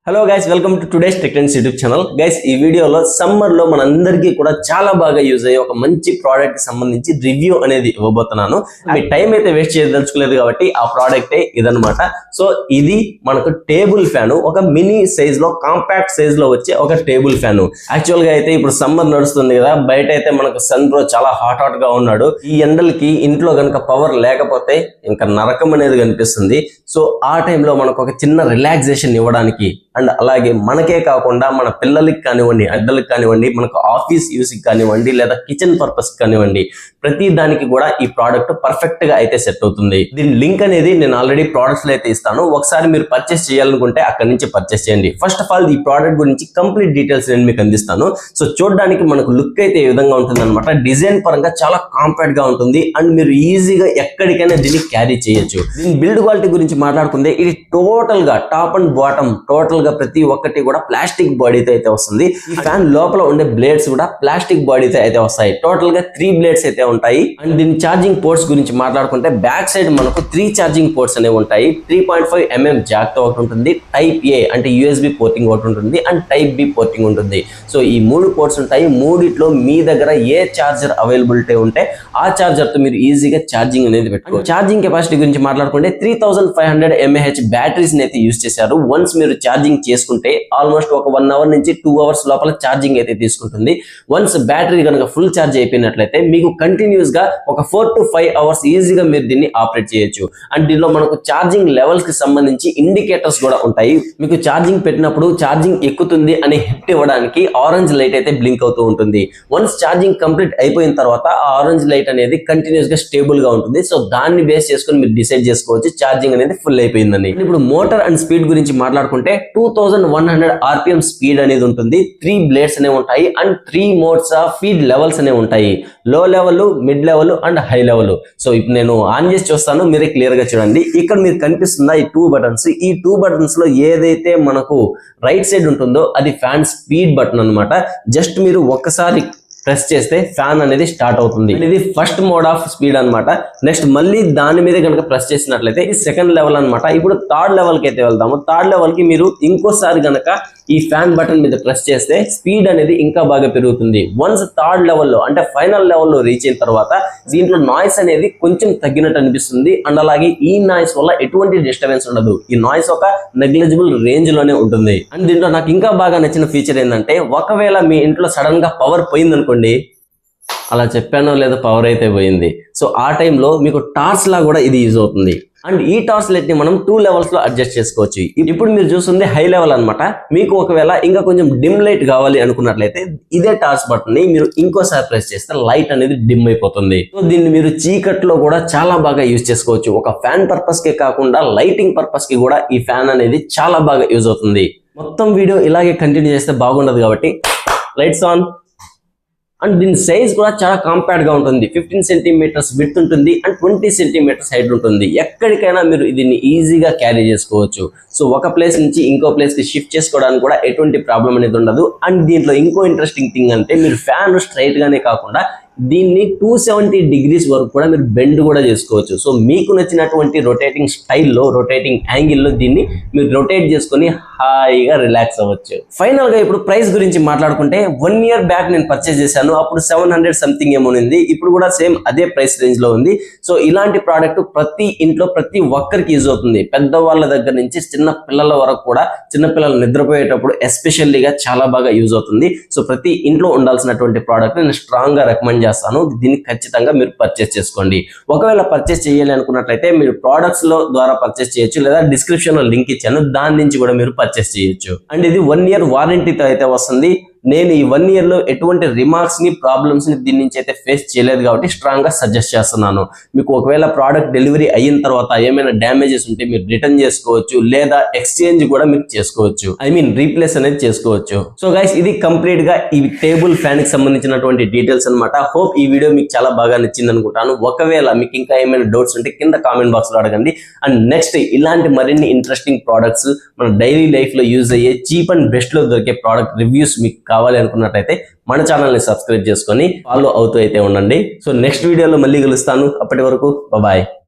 Hello guys, welcome to today's tech trends YouTube channel. Guys, ఈ వీడియోలో summer లో మనందరికీ కూడా చాలా బాగా యూజ్ అయ్యే ఒక మంచి ప్రోడక్ట్ కి సంబంధించి రివ్యూ అనేది ఇవ్వబోతున్నాను. మీ టైం అయితే వేస్ట్ చేయదలుచుకోలేదు కాబట్టి ఆ ప్రోడక్ట్ ఇదనమాట. సో ఇది మనకు టేబుల్ ఫ్యాన్, ఒక మినీ సైజ్ లో కాంపాక్ట్ సైజ్ లో వచ్చే ఒక టేబుల్ ఫ్యాన్. యాక్చువల్ గా అయితే ఇప్పుడు సమ్మర్ నడుస్తుంది కదా, బయట అయితే మనకు సన్ బ్రో చాలా హాట్ గా ఉన్నాడు. ఈ ఎండలకి ఇంట్లో గనక పవర్ లేకపోతే ఇంకా నరకం అనేది కనిపిస్తుంది. సో ఆ టైంలో మనకు ఒక చిన్న రిలాక్సేషన్ ఇవ్వడానికి అండ్ అలాగే మనకే కాకుండా మన పిల్లలకి కానివ్వండి, అద్దలకు కానివ్వండి, మనకు ఆఫీస్ యూస్ కి కానివ్వండి, లేదా కిచెన్ పర్పస్ కానివ్వండి, ప్రతి దానికి కూడా ఈ ప్రోడక్ట్ పర్ఫెక్ట్ గా అయితే సెట్ అవుతుంది. దీని లింక్ అనేది నేను ఆల్రెడీ ప్రొడక్ట్స్ లో అయితే ఇస్తాను. ఒకసారి మీరు పర్చేస్ చేయాలనుకుంటే అక్కడి నుంచి పర్చేస్ చేయండి. ఫస్ట్ ఆఫ్ ఆల్ ఈ ప్రోడక్ట్ గురించి కంప్లీట్ డీటెయిల్స్ నేను మీకు అందిస్తాను. సో చూడడానికి మనకు లుక్ అయితే ఈ విధంగా ఉంటుంది అనమాట. డిజైన్ పరంగా చాలా కాంపాక్ట్ గా ఉంటుంది అండ్ మీరు ఈజీగా ఎక్కడికైనా దీన్ని క్యారీ చేయొచ్చు. దీని బిల్డ్ క్వాలిటీ గురించి మాట్లాడుకుంటే ఇది టోటల్ గా టాప్ అండ్ బాటమ్ టోటల్ గా ప్రతి ఒక్కటి కూడా ప్లాస్టిక్ బాడీతో అయితే వస్తుంది. ఈ ఫ్యాన్ లోపల ఉండే బ్లేడ్స్ కూడా ప్లాస్టిక్ బాడీతో అయితే వస్తాయి. టోటల్ గా 3 బ్లేడ్స్ అయితే ఉంటాయి. అండ్ దీని ఛార్జింగ్ పోర్ట్స్ గురించి మాట్లాడుకుంటే బ్యాక్ సైడ్ మనకు 3 ఛార్జింగ్ పోర్ట్స్ అనేవి ఉంటాయి. 3.5 mm జాక్ తో ఒకటి ఉంటుంది, టైప్ ఏ అంటే USB పోర్టింగ్ ఒకటి ఉంటుంది అండ్ టైప్ బి పోర్టింగ్ ఉంటుంది. సో ఈ 3 పోర్ట్స్ ఉంటాయి. మూడిట్లో మీ దగ్గర ఏ ఛార్జర్ అవైలబిలిటీ ఉంటే ఆ ఛార్జర్ తో మీరు ఈజీగా ఛార్జింగ్ అనేది పెట్టుకోవచ్చు. ఛార్జింగ్ కెపాసిటీ గురించి మాట్లాడుకుంటే 3500 mAh బ్యాటరీస్ అయితే యూజ్ చేశారు. వన్స్ మీరు ఛార్జింగ్ చేసుకుంటే ఆల్మోస్ట్ ఒక 1 అవర్ నుంచి 2 అవర్స్ లోపల ఛార్జింగ్ అయితే తీసుకుంటుంది. వన్స్ బ్యాటరీ కనుక ఫుల్ ఛార్జ్ అయిపోయినట్లయితే మీకు కంటిన్యూస్ గా ఒక 4 to 5 అవర్స్ ఈజీగా మీరు దీన్ని ఆపరేట్ చేయొచ్చు. అండ్ దీనిలో మనకు ఛార్జింగ్ లెవెల్స్ కి సంబంధించి ఇండికేటర్స్ కూడా ఉంటాయి. మీకు ఛార్జింగ్ పెట్టినప్పుడు ఛార్జింగ్ ఎక్కుతుంది అని హిట్ ఇవ్వడానికి ఆరెంజ్ లైట్ అయితే బ్లింక్ అవుతూ ఉంటుంది. వన్స్ ఛార్జింగ్ కంప్లీట్ అయిపోయిన తర్వాత ఆ ఆరెంజ్ లైట్ అనేది కంటిన్యూస్ గా స్టేబుల్ గా ఉంటుంది. సో దాన్ని బేస్ చేసుకుని మీరు డిసైడ్ చేసుకోవచ్చు ఛార్జింగ్ అనేది ఫుల్ అయిపోయిందని. ఇప్పుడు మోటార్ అండ్ స్పీడ్ గురించి మాట్లాడుకుంటే 2100 RPM స్పీడ్ అనేది ఉంటుంది. 3 బ్లేడ్స్ అనేవి ఉంటాయి and 3 modes of speed levels అనేవి ఉంటాయి. లో level, mid level and high level. So ఇప్పుడు నేను ఆన్ చేసి చూస్తాను, మీరే క్లియర్ గా చూడండి. ఇక్కడ మీకు కనిపిస్తుందా ఈ 2 బటన్స్. ఈ 2 బటన్స్ లో ఏదైతే మనకు రైట్ సైడ్ ఉంటుందో అది ఫ్యాన్ స్పీడ్ బటన్ అన్నమాట. జస్ట్ మీరు ఒక్కసారి ప్రెస్ చేస్తే ఫ్యాన్ అనేది స్టార్ట్ అవుతుంది. ఇది ఫస్ట్ మోడ్ ఆఫ్ స్పీడ్ అన్నమాట. నెక్స్ట్ మళ్ళీ దాని మీద కనుక ప్రెస్ చేసినట్లయితే ఇది సెకండ్ లెవెల్ అన్నమాట. ఇప్పుడు థర్డ్ లెవెల్ కి అయితే వెళ్దాము. థర్డ్ లెవెల్ కి మీరు ఇంకోసారి గనక ఈ ఫ్యాన్ బటన్ మీద ప్రెస్ చేస్తే స్పీడ్ అనేది ఇంకా బాగా పెరుగుతుంది. వన్స్ థర్డ్ లెవెల్లో అంటే ఫైనల్ లెవెల్లో రీచ్ అయిన తర్వాత దీంట్లో నాయిస్ అనేది కొంచెం తగ్గినట్టు అనిపిస్తుంది. అండ్ అలాగే ఈ నాయిస్ వల్ల ఎటువంటి డిస్టర్బెన్స్ ఉండదు. ఈ నాయిస్ ఒక నెగ్లిజిబుల్ రేంజ్ లోనే ఉంటుంది. అండ్ దీంట్లో నాకు ఇంకా బాగా నచ్చిన ఫీచర్ ఏంటంటే, ఒకవేళ మీ ఇంట్లో సడన్ గా పవర్ పోయింది అనుకోండి, అలా చెప్పానో లేదా పవర్ అయితే పోయింది. సో ఆ టైంలో మీకు టార్చ్ లా కూడా ఇది యూజ్ అవుతుంది. అండ్ ఈ టార్చ్ లైట్ ని మనం 2 లెవెల్స్ లో అడ్జస్ట్ చేసుకోవచ్చు. ఇప్పుడు మీరు చూస్తుంది హై లెవెల్ అన్నమాట. మీకు ఒకవేళ ఇంకా కొంచెం డిమ్ లైట్ కావాలి అనుకున్నట్లయితే ఇదే టార్చ్ బటన్ ని మీరు ఇంకోసారి ప్రెస్ చేస్తే లైట్ అనేది డిమ్ అయిపోతుంది. సో దీన్ని మీరు చీకట్లో కూడా చాలా బాగా యూజ్ చేసుకోవచ్చు. ఒక ఫ్యాన్ పర్పస్ కే కాకుండా లైటింగ్ పర్పస్ కి కూడా ఈ ఫ్యాన్ అనేది చాలా బాగా యూజ్ అవుతుంది. మొత్తం వీడియో ఇలాగే కంటిన్యూ చేస్తే బాగుండదు కాబట్టి లైట్స్ ఆన్. అండ్ దీని సైజ్ కూడా చాలా కాంపాక్ట్ గా ఉంటుంది. 15 సెంటీమీటర్స్ విడ్త్ ఉంటుంది అండ్ 20 సెంటీమీటర్స్ హైట్ ఉంటుంది. ఎక్కడికైనా మీరు దీన్ని ఈజీగా క్యారీ చేసుకోవచ్చు. సో ఒక ప్లేస్ నుంచి ఇంకో ప్లేస్ కి షిఫ్ట్ చేసుకోవడానికి కూడా ఎటువంటి ప్రాబ్లం అనేది ఉండదు. అండ్ దీంట్లో ఇంకో ఇంట్రెస్టింగ్ థింగ్ అంటే, మీరు ఫ్యాన్ స్ట్రైట్ గానే కాకుండా దీన్ని 270 degrees వరకు కూడా మీరు బెండ్ కూడా చేసుకోవచ్చు. సో మీకు నచ్చినటువంటి రొటేటింగ్ స్టైల్లో, రొటేటింగ్ యాంగిల్లో దీన్ని మీరు రొటేట్ చేసుకొని హాయిగా రిలాక్స్ అవ్వచ్చు. ఫైనల్ గా ఇప్పుడు ప్రైస్ గురించి మాట్లాడుకుంటే 1 year బ్యాక్ నేను పర్చేస్ చేశాను. అప్పుడు 700 సంథింగ్ ఏమో ఉంది. ఇప్పుడు కూడా సేమ్ అదే ప్రైస్ రేంజ్ లో ఉంది. సో ఇలాంటి ప్రోడక్ట్ ప్రతి ఇంట్లో ప్రతి ఒక్కరికి యూజ్ అవుతుంది. పెద్దవాళ్ళ దగ్గర నుంచి చిన్న పిల్లల వరకు కూడా, చిన్న పిల్లలు నిద్రపోయేటప్పుడు ఎస్పెషల్లీగా చాలా బాగా యూజ్ అవుతుంది. సో ప్రతి ఇంట్లో ఉండాల్సినటువంటి ప్రోడక్ట్ నేను స్ట్రాంగ్ గా రికమెండ్ చేస్తాను. దీన్ని ఖచ్చితంగా మీరు పర్చేస్ చేసుకోండి. ఒకవేళ పర్చేస్ చేయాలి అనుకున్నట్లయితే మీరు ప్రొడక్ట్స్ లో ద్వారా పర్చేస్ చేయొచ్చు, లేదా డిస్క్రిప్షన్ లో లింక్ ఇచ్చాను, దాని నుంచి కూడా మీరు పర్చేస్ చేయొచ్చు. అండ్ ఇది 1 year వారంటీతో అయితే వస్తుంది. నేను ఈ 1 year లో ఎటువంటి రిమార్క్స్ ని, ప్రాబ్లమ్స్ ని దీని నుంచి అయితే ఫేస్ చేయలేదు కాబట్టి స్ట్రాంగ్ గా సజెస్ట్ చేస్తున్నాను. మీకు ఒకవేళ ప్రోడక్ట్ డెలివరీ అయిన తర్వాత ఏమైనా డ్యామేజెస్ ఉంటే మీరు రిటర్న్ చేసుకోవచ్చు, లేదా ఎక్స్చేంజ్ కూడా మీరు చేసుకోవచ్చు. రీప్లేస్ అనేది చేసుకోవచ్చు. సో గైస్, ఇది కంప్లీట్ గా ఈ టేబుల్ ఫ్యాన్ కి సంబంధించినటువంటి డీటెయిల్స్ అన్నమాట. హోప్ ఈ వీడియో మీకు చాలా బాగా నచ్చింది అనుకుంటాను. ఒకవేళ మీకు ఇంకా ఏమైనా డౌట్స్ ఉంటే కింద కామెంట్ బాక్స్ లో అడగండి. అండ్ నెక్స్ట్ ఇలాంటి మరిన్ని ఇంట్రెస్టింగ్ ప్రోడక్ట్స్, మన డైలీ లైఫ్ లో యూజ్ అయ్యే చీప్ అండ్ బెస్ట్ లో దొరికే ప్రోడక్ట్ రివ్యూస్ మీకు కావాలి అనుకున్నట్లయితే మన ఛానల్ ని సబ్స్క్రైబ్ చేసుకొని ఫాలో అవుతూ అయితే ఉండండి. సో నెక్స్ట్ వీడియోలో మళ్ళీ కలుస్తాను. అప్పటి వరకు బాయ్.